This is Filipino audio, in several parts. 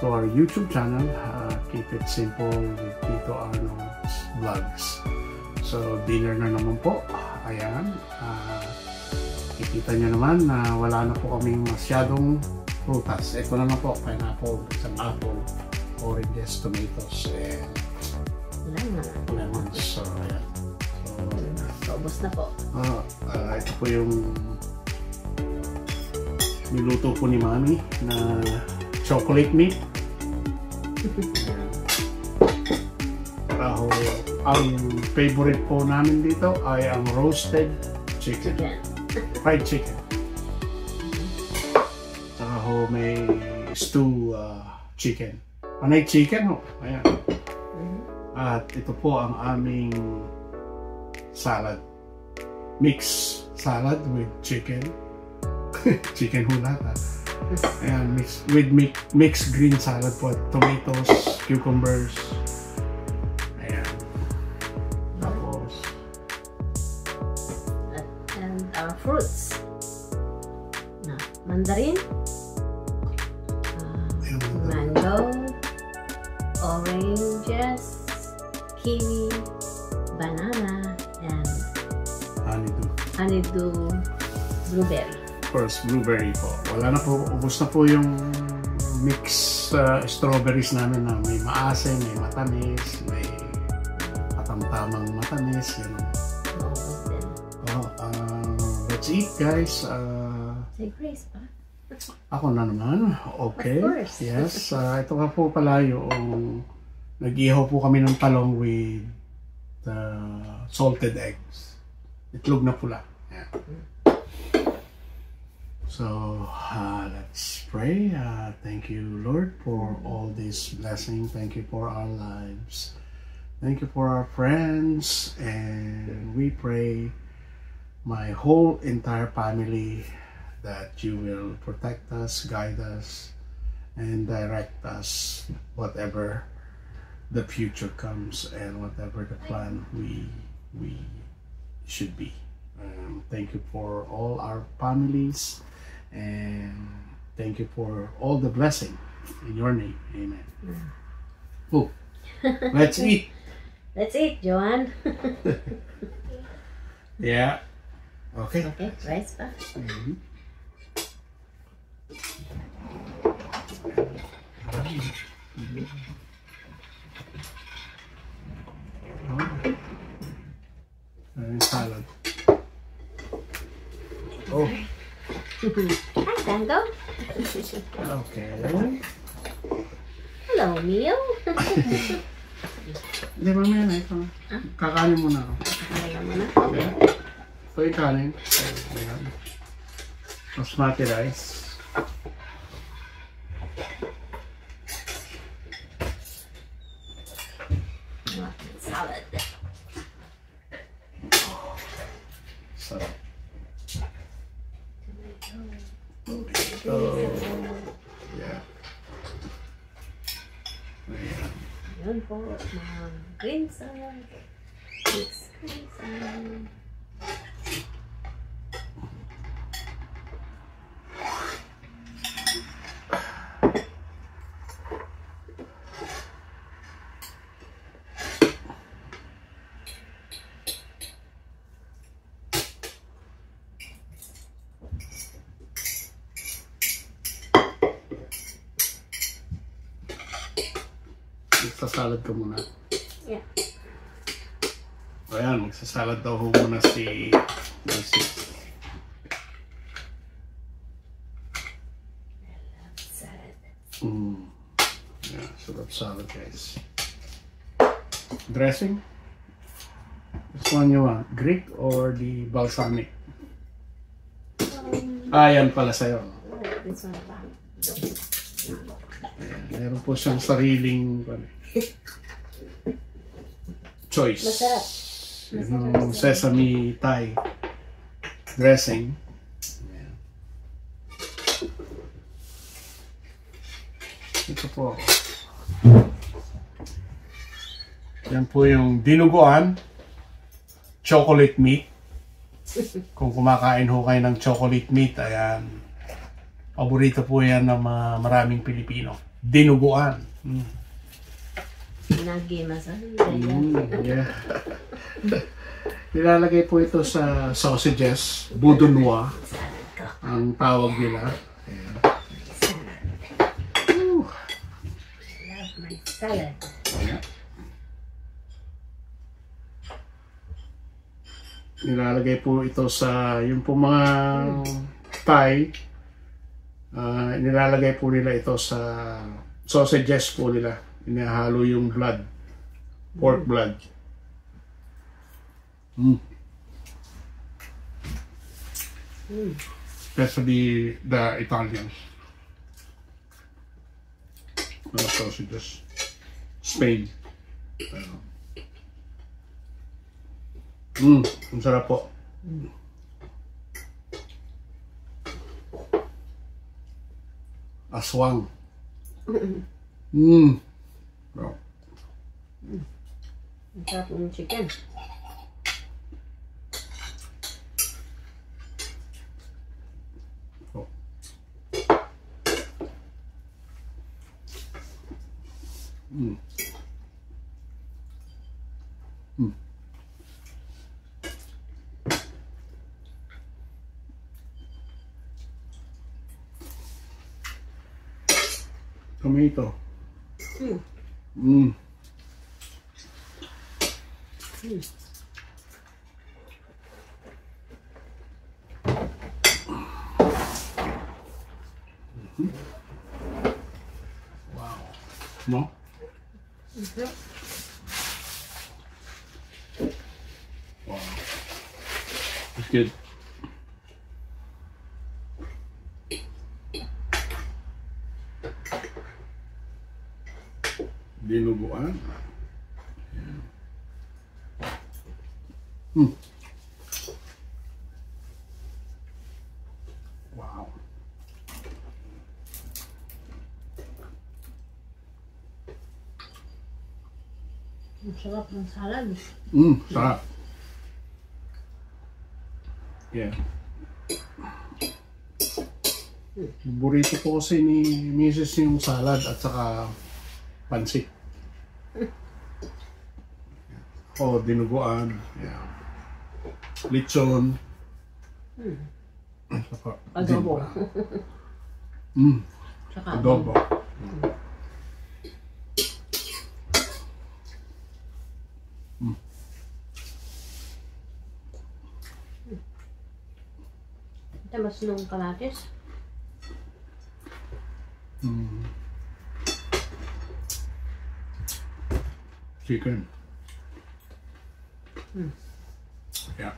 to our YouTube channel. Keep it simple with Tito Arnold's Vlogs. So, dinner na naman po. Ayan. Kikita nyo naman na wala na po kaming masyadong prutas. Ito na po, pineapple, isang apple, oranges, tomatoes, and lemons. So, ayan. So, ubos na po. Ito po yung niluto po ni Mami na chocolate meat. Ang favorite po namin dito ay ang roasted chicken. Fried chicken. Saka ho may stew chicken. Panay chicken ho. Ayan. At ito po ang aming salad. Mix salad with chicken. Chicken ho lahat. Ayan, mixed green salad po. Tomatoes, cucumbers. Ayan. Tapos and our fruits. Mandarin, mango, oranges, kiwi, banana, and honeydew blueberry. First, blueberry po. Wala na po, ubos na po yung mixed strawberries namin na may maasim, may matamis, may katamtamang matamis. Yun. Let's eat, guys. Say grace pa. Ako na naman. Okay. Of course. Yes. Ito nga po pala yung nag-ihaw po kami ng talong with salted eggs. Itlog na pula. Yeah. So, let's pray. Thank you, Lord, for all this blessing. Thank you for our lives. Thank you for our friends. And we pray my whole entire family that you will protect us, guide us, and direct us whatever the future comes and whatever the plan we should be. Thank you for all our families, and thank you for all the blessing in your name. Amen. Oh, let's eat. Let's eat, Joanne. Yeah. Okay. Okay, rice pa. Salad. Oh. Hi, Tango. Okay. Hello, Mio. Hindi, mamaya na ito. Kakanin muna ako. Kakain mo na? Okay. Ito yung kanin. Ayan. Basmati rice. Salad. Sarap. Ito. Yeah. Ayan. Yun po, mga green salad. Mixed green salad. Magsasalad ka muna. Yeah. Ayan, magsasalad daw muna si Nancy. Salad. Yeah, sarap salad, guys. Dressing? Which one you want? Greek or the balsamic? Yan pala sa'yo. This one pa. Ayan, meron po siyang sariling choice. Masarap. Yung sesame Thai dressing. Ayan. Ito po. Yan po yung dinuguan chocolate meat. Kung kumakain ho kayo ng chocolate meat, ayan, Paborito po yan ng maraming Pilipino. Dinuguan. Nagi masarap. Yeah. Nilalagay po ito sa sausages, boudin noir, ang tawag nila. Ayan. Love my salad. Ayan. Nilalagay po ito sa yung po mga Thai. Nilalagay po nila ito sa sausages po nila. Inahalo yung blood, pork blood. Especially the Italians. Mga sausages. Spain. Ang sarap po. Aswang. Wow. Ang sarap ng chicken. Oh. Tomato. Wow. No? Wow. It's good. Dinuguan. Wow. Ang sarap ng salad. Sarap. Yeah. Burrito po kasi ni Mrs. yung salad at saka pansit. Dinuguan. Yeah. Lechon. Adobo. Saka Adobo. Tamas nung kamatis. Chicken. Yeah.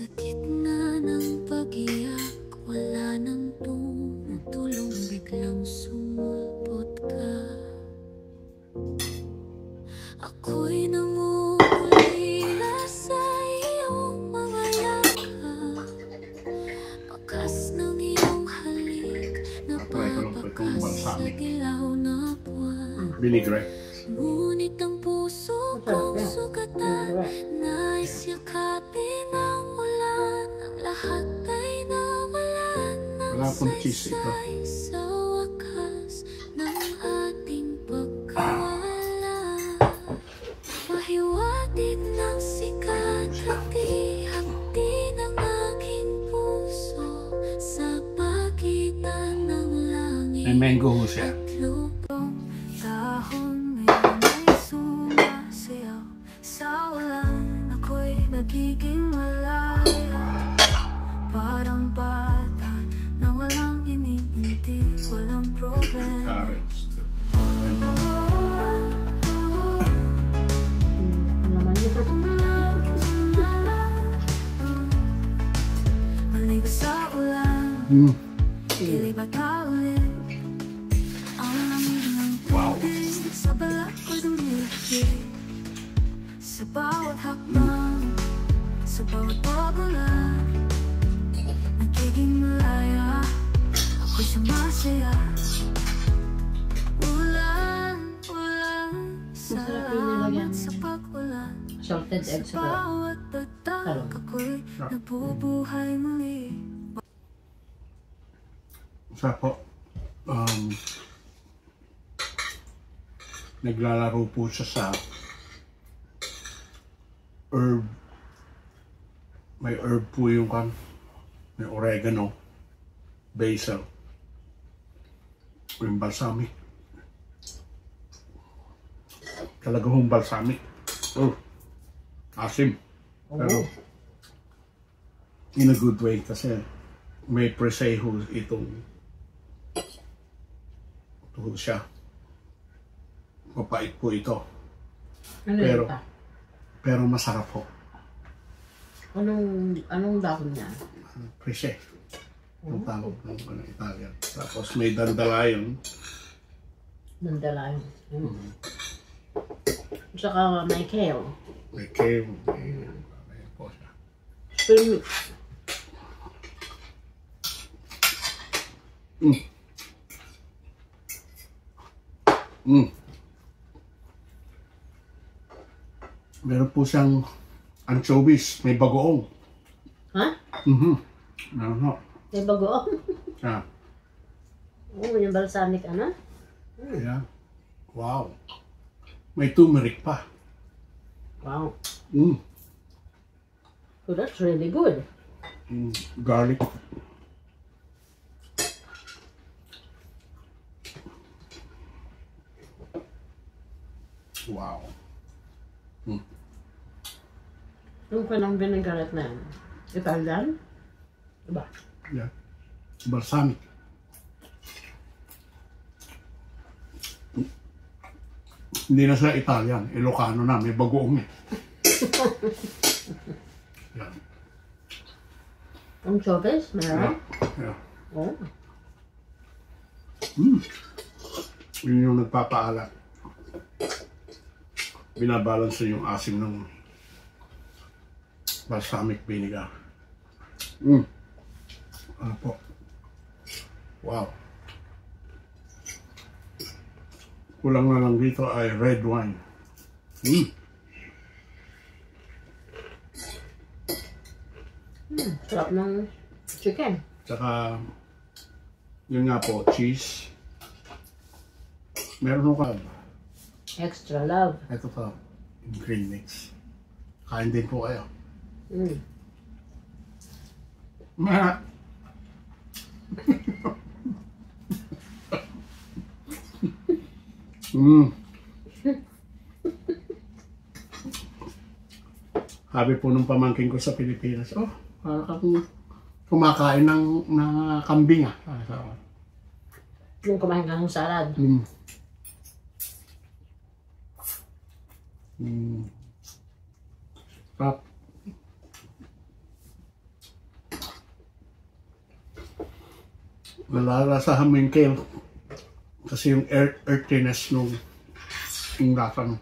Sa gitna ng pag-iyak, wala nang tumutulong, biglang sumulpot ka. Ako'y namumulila sa iyong mga lakad, bakas ng iyong halik, napapakas sa dilaw na buwan. Vinaigrette. Ngunit ang puso kong sugatan, nais yakapin ang ulan, ang lahat ay nawalan ng Wala pong cheese ito. saysay sa wakas ng ating pagkawala. Pahiwatig ng sikat, hati-hati ng aking puso sa pagitan ng langit. May mango ho siya. At lupang dahon ngayon ay sumasayaw sa ulan. Ako'y nagiging malaya, parang bata na walang iniintindi, walang problema. Carrots. Maligo sa ulan, kilay bata ulit. Ang lamig ng tubig sa balat ko dumikit. Sa bawat hakbang, sa bawat pagulan, nagiging malaya, ako'y sumasaya. Ulan, ulan, salamat sa pag-ulan. Salted egg Sa sa bawat bagtak, ako'y nabubuhay muli. Isa po, naglalaro po siya sa herb. May herb po yung kan. May oregano, basil, yung balsamic. Talaga hong balsamic. Oh, asim. Pero, in a good way kasi may preseho itong tuhod siya. Mapait po ito. Ano Pero- yun pa? Pero masarap po. Anong dahon niya? Prese. Ang tawag ng Italian. Tapos may dandelion. Nandalayo. Saka may kale. May kale. May po siya. Spring mix. Meron po siyang anchovies. May bagoong. Ha? Meron ho. May bagoong. Yeah. Oo, yung balsamic ano? Yeah. Wow. May turmeric pa. Wow. Mm. So that's really good. Garlic. Wow. Yung kanang vinaigrette na yan. Italian? Diba? Yeah. Balsamic. Hindi na siya Italian. Ilocano na. May bagoong eh. Yeah. Ang chopes? Meron? Yeah. Oo. Yun yung nagpapaalat. Binabalance yung asim ng balsamic vinegar. Ano po? Wow. Kulang na lang dito ay red wine. Sarap ng chicken. Tsaka, yun nga po, cheese. Meron ko ka. Extra love. Ito to, green mix. Kain din po kayo. Ma. Sabi po nung pamangkin ko sa Pilipinas, oh, para kang kumakain ng kambing ah. Yung kumain ka ng salad. Pap. Nalalasahan mo yung kale. Kasi yung earthiness nung lasa no.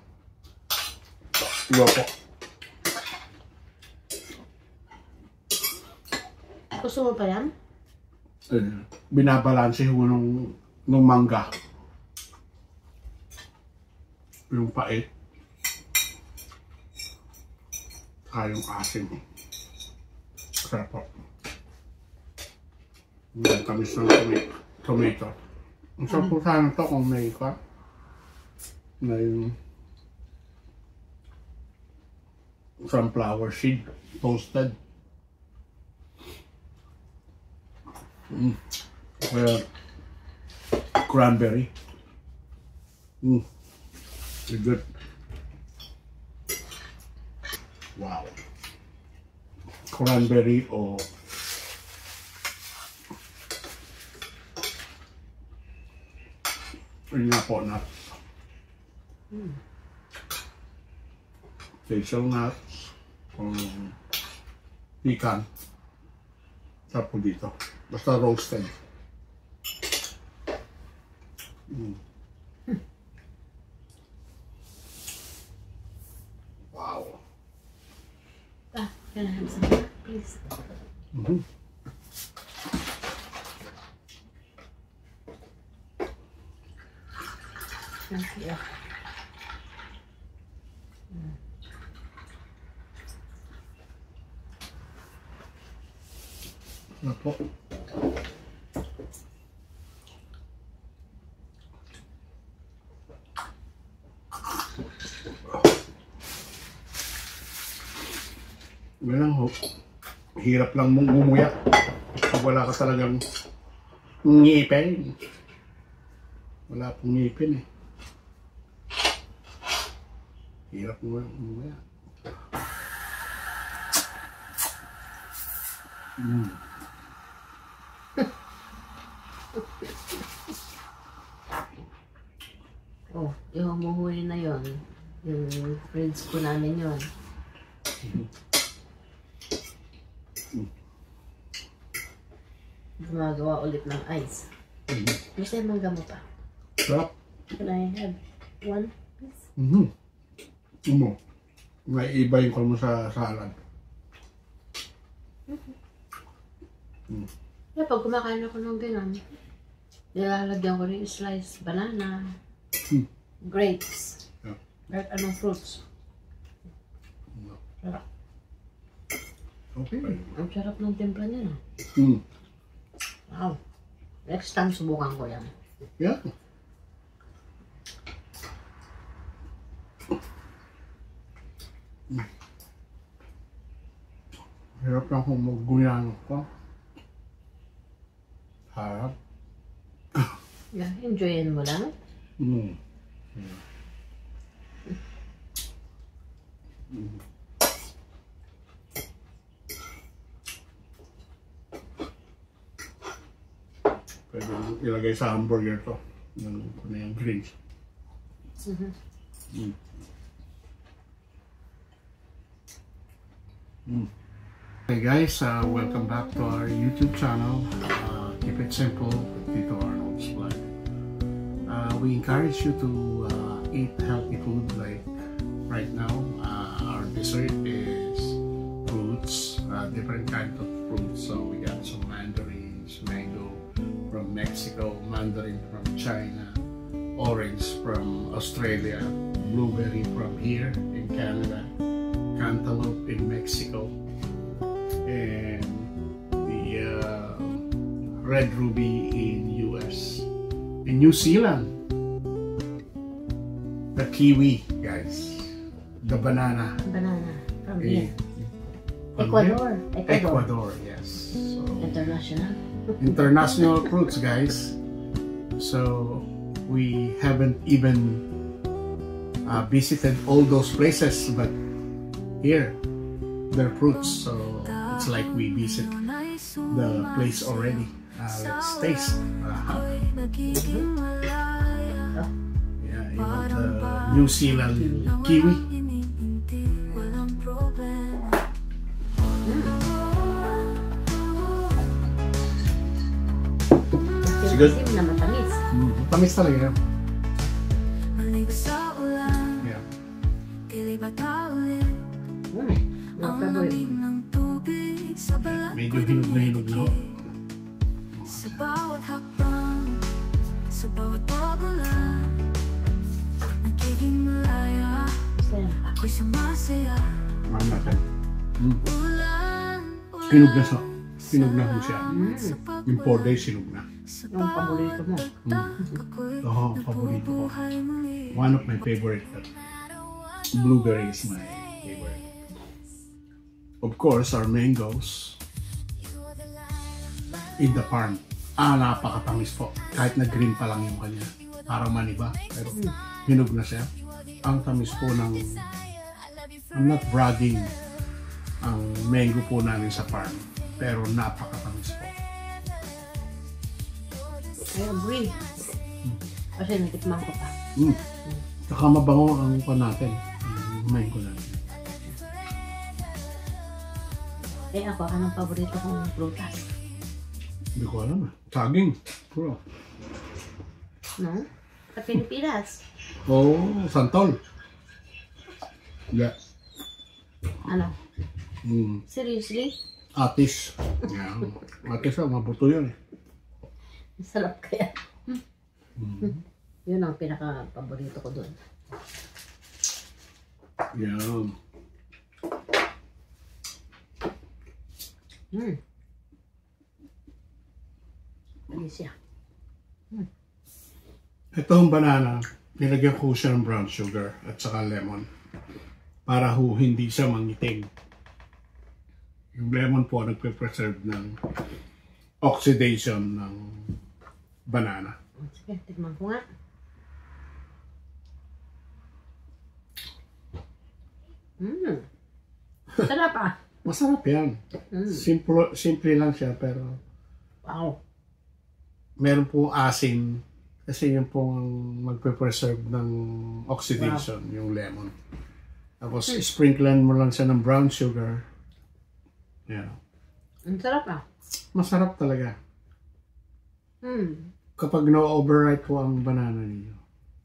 Iba po. Gusto mo pa yan? Binabalanse ko nung mangga. Yung pait. Saka yung asin. Sarap po. Yung tamis ng tomato. Ang sarap po sana ito kung may sunflower seed toasted. Well, cranberry. It's good. Wow. Cranberry o pineapple nuts. Hazel nuts. Pecan. Sarap po dito. Basta roasted. Wow. Can I have some more, please? Thank you. Ano po? Hirap lang mong umuya pag wala ka talagang ngipin. Wala pong ngipin eh. Hirap mo umuya. Oh, yung humuhuli na yon, yung friends ko namin yon. Gumagawa ulit ng ice. Gusto yung mangga mo pa? Sarap. Can I have one, please? May iba yung kung mo sa salad. Yeah, pag kumakain ako ng ganun, nilalagyan ko rin slice banana, grapes, kahit anong fruits. Sarap. Okay. Ang sarap ng timpla niya. Wow. Next time, subukan ko yan. Yeah. Hirap lang kung mag-guyano ko. Harap. Yeah, enjoyin mo lang. Pwede ilagay sa hamburger to. Yung greens. Hey guys, welcome back to our YouTube channel. Keep it simple with Tito Arnold's Vlog. We encourage you to eat healthy food. Like right now, our dessert is fruits, different kinds of fruits. So we got some mandarins, mango from Mexico, mandarin from China, orange from Australia, blueberry from here in Canada, cantaloupe in Mexico, and the red ruby in US. In New Zealand, the kiwi, guys, the banana. Banana from here. Ecuador, yes. So, international fruits, guys. So we haven't even visited all those places, but here they're fruits, so it's like we visit the place already. Let's taste. Yeah, you want the New Zealand kiwi. It's good. Maasim na matamis. Tamis talaga yan. Maligo sa ulan, Yeah. kilibata ulit. Yung Ang favorite. lamig ng tubig sa balat Medyo hinog na hinog na. Sa bawat hakbang, sa bawat pagulan, nagiging malaya, Gusto yan. ako'y sumasaya. Mahan natin. Ulan, Hinog na sa. Hinog na ho siya. sa Yung 4 days hinog na. Yung paborito mo. Oo, paborito ko. buhay muli. One of my favorite. Blueberry is my favorite. Of course, our mangoes in the farm. Napakatamis po. Kahit na green pa lang yung kanya. Parang maniba. Pero hinog na siya. Ang tamis po ng... I'm not bragging. Ang mango po namin sa farm. Pero napakatamis po. I agree. Kasi natikman ko pa. Saka mabango ang pa natin. Ang mango natin. Eh ako, anong paborito kong prutas? Hindi ko alam eh. Saging. Puro. No? Sa Pilipinas. Santol. Yeah. Ano? Mm. Seriously? Atis. Yeah. Atis mabuto yun eh. Sarap kaya. Yun ang pinaka-paborito ko doon. Yeah. Ano siya? Ito ang banana, nilagyan ko siya ng brown sugar at saka lemon para hindi siya mangitim. Yung lemon po nagpe-preserve ng oxidation ng banana. Sige, tikman ko nga. Sarap ah. Masarap yan. Simple lang siya pero Wow. meron po asin kasi yun po ang magpe-preserve ng oxidation, yung lemon. Tapos sprinklean mo lang siya ng brown sugar. Yeah. Ang sarap ah. Masarap talaga. Kapag na-overripe po ang banana ninyo.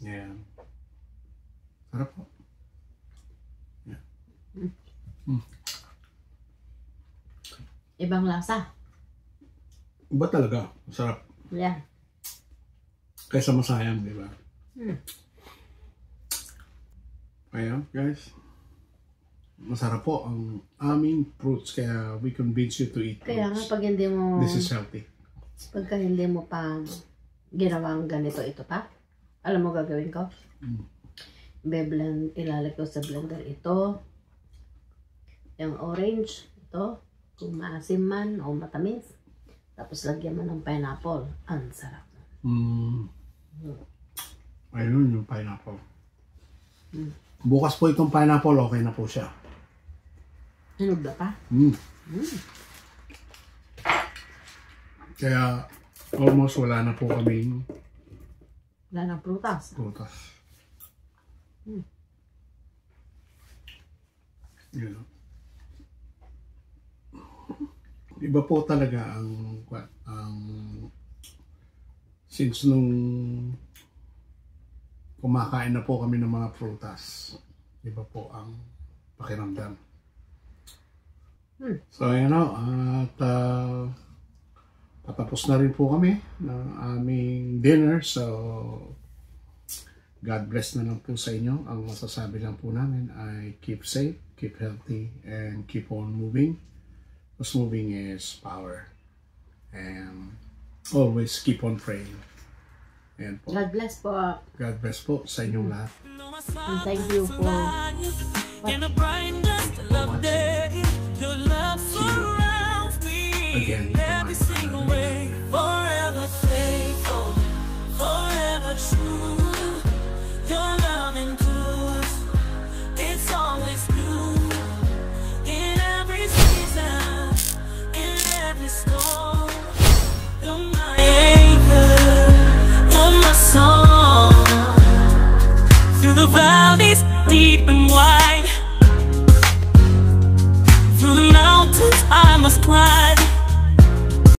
Yeah. Sarap po. Yeah. Ibang lasa. Iba talaga. Masarap. Yan. Kaysa masayang, di ba? Kaya, guys. Masarap po ang aming fruits. Kaya we convince you to eat fruits. Kaya nga pag hindi mo, This is healthy. pagka hindi mo pa ginawang ganito ito pa, alam mo gagawin ko? Be-blend, ilalagay ko sa blender ito. Yung orange, ito. Kung maasim man o matamis. Tapos lagyan mo ng pineapple. Ang sarap. Ayun yung pineapple. Bukas po itong pineapple, okay na po siya. Hinog na pa? Kaya almost wala na po kaming Wala ng prutas. prutas. You know. Iba po talaga ang since nung kumakain na po kami ng mga prutas, iba po ang pakiramdam. So, you know, at patapos na rin po kami ng aming dinner. So, God bless na lang po sa inyo. Ang masasabi lang po namin ay keep safe, keep healthy, and keep on moving. Because moving is power. And always keep on praying. And po, God bless po. God bless po sa inyong lahat. And thank you for in the brightness of day, your love surrounds me. Again.